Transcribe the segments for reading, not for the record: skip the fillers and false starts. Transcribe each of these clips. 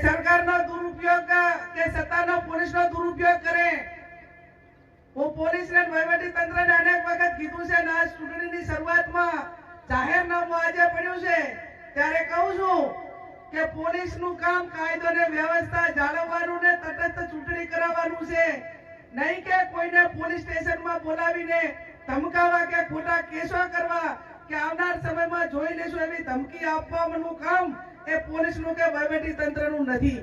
સરકારનો દુરુપયોગ કે સત્તાનો પોલીસનો દુરુપયોગ કરે। હું પોલીસને વહીવટી તંત્રને અનેક વખત કીધું છે ને આ ચૂંટણીની શરૂઆતમાં જાહેરનામું આજે પડ્યું છે ત્યારે કહું છું કે પોલીસનું કામ કાયદો અને વ્યવસ્થા જાળવવાનું ને તટસ્થ ચૂંટણી કરાવવાનું છે, નહીં કે કોઈને પોલીસ સ્ટેશનમાં બોલાવીને ધમકાવા કે ખોટા કેસો કરવા કે આવનાર સમયમાં જોઈ લેશું એવી ધમકી આપવાનું કામ એ પોલીસનું કે વહીવટી તંત્રનું નથી।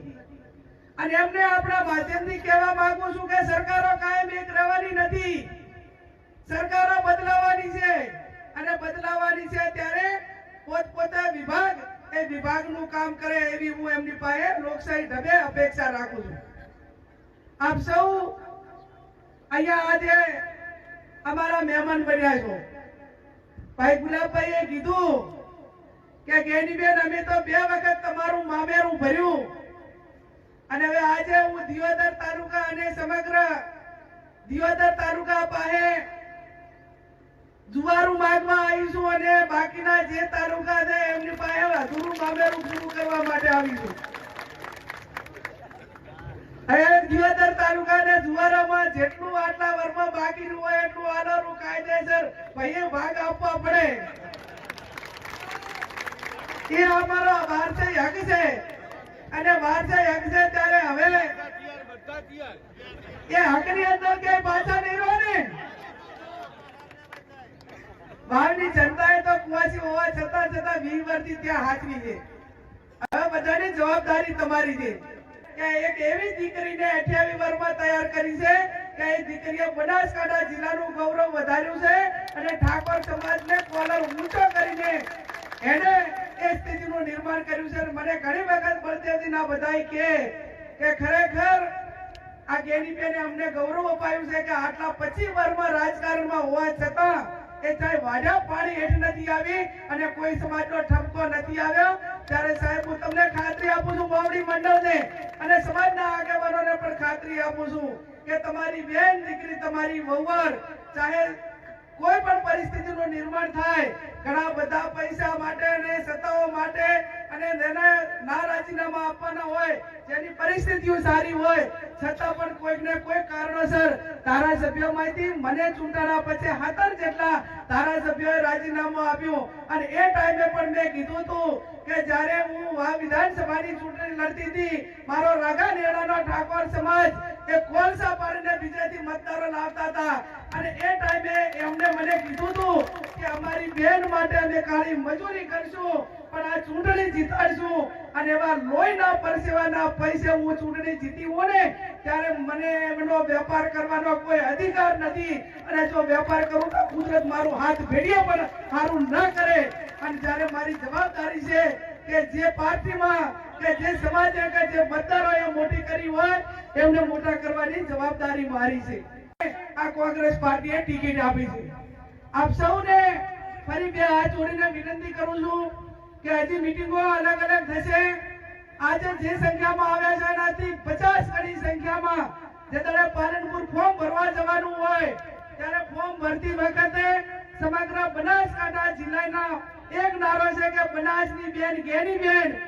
અને એમને આપણા માધ્યમથી કહેવા માંગુ છું કે સરકારો કાયમ એક રહેવાની નથી, સરકારો બદલાવાની છે અને બદલાવાની છે ત્યારે પોતપોતે વિભાગ એ વિભાગનું કામ કરે એવી હું એમની પાસે લોકશાહી ઢબે અપેક્ષા રાખું છું। આપ સૌ અહીંયા આજે અમારા મહેમાન બન્યા છો। ભાઈ ગુલાબભાઈએ કીધું કે ગેનીબેન અમે તો 2 વખત તમારું મામેરું ભર્યું અને હવે આજે હું દિયોદર તાલુકા અને સમગ્ર દિયોદર તાલુકા પાસે જુવારું માંગવા આવી છું અને બાકીના જે તાલુકા છે એમની પાસે અધૂરું મામેરું પૂરું કરવા માટે આવી છું। હવે દિયોદર તાલુકા ને જુવારામાં જેટલું આટલા વર્ષમાં બાકીનું હોય એટલું આલોનું કાયદેસર ભાઈએ ભાગ આપવા પડે એ અમારો વારસાઈ હક છે અને વારસાઈ હક છે ત્યારે હવે એ હકની અંદર કે પાછા નહીં રહો ને। બહારની જનતાએ તો કુવાસી હોવા છતાં 20 વર્ષથી ત્યાં હાચવી છે। હવે બધાની જવાબદારી તમારી છે કે એક એવી દીકરીને 28 વર્ષમાં તૈયાર કરી છે કે એ દીકરીએ બનાસકાંઠા જિલ્લાનું ગૌરવ વધાર્યું છે અને ઠાકોર સમાજને કોલર ઊંચો કરીને એને એ સ્થિતિનું નિર્માણ કર્યું છે। મને ઘણી વખત બળદેવજીના બધાય કે ખરેખર આ ગેનીબેને અમને ગૌરવ અપાયું છે કે આટલા 25 વર્ષમાં રાજકારણમાં હોવા છતાં એ ચાહે વાડા પાણી હેઠ નથી આવી અને કોઈ સમાજનો ઠપકો નથી આવ્યો। ત્યારે સાહેબ હું તમને ખાતરી આપું છું મોવડી મંડળને અને સમાજના આગેવાનોને પણ ખાતરી આપું છું કે તમારી બેન દીકરી તમારી વહુવર ચાહે કોઈ પણ પરિસ્થિતિનું નિર્માણ થાય ઘણા બધા પૈસા માટે અને સત્તાઓ માટે અને ના રાજીનામા આપવાના હોય જેની પરિસ્થિતિઓ સારી હોય છતાં પણ કોઈકને કોઈ કારણોસર ધારાસભ્યોમાંથી મને ચૂંટાણા પછી 17 જેટલા ધારાસભ્યોએ રાજીનામું આપ્યું અને એ ટાઈમે પણ મેં કીધું હતું કે જ્યારે હું વિધાનસભાની ચૂંટણી લડતી હતી મારો રાગા નેડાનો ઠાકોર સમાજ એ કોલસા પાડીને બીજેથી મતદારો લાવતા હતા અને એ ટાઈમે એમને મને કીધું હતું કે અમારી બેન માટે અમે કાળી મજૂરી કરશું પણ આ ચૂંટણી જીતાડશું અને એવા લોહીના પરસેવાના પૈસે હું ચૂંટણી જીતી હોઉં ને ત્યારે મને એમનો વેપાર કરવાનો કોઈ અધિકાર નથી અને જો વેપાર કરું તો કુદરત મારું હાથ ભેડીએ પણ સારું ન કરે। અને જ્યારે મારી જવાબદારી છે કે જે પાર્ટીમાં કે જે સમાજે કે જે મતદારોએ મોટી કરી હોય એમને મોટા કરવાની જવાબદારી મારી છે। આ કોંગ્રેસ પાર્ટીએ ટિકિટ આપી છે। આપ સૌને ફરી 2 હાથ જોડીને વિનંતી કરું છું કે હજી મીટિંગો અલગ અલગ થશે। આજે જે સંખ્યામાં આવ્યા છે એનાથી 50 ગણી સંખ્યામાં જેતરે પાલનપુર ફોર્મ ભરવા જવાનું હોય ત્યારે ફોર્મ ભરતી વખતે સમગ્ર બનાસકાંઠા જિલ્લાના એક નારો છે કે બનાસની બેન ગેનીબેન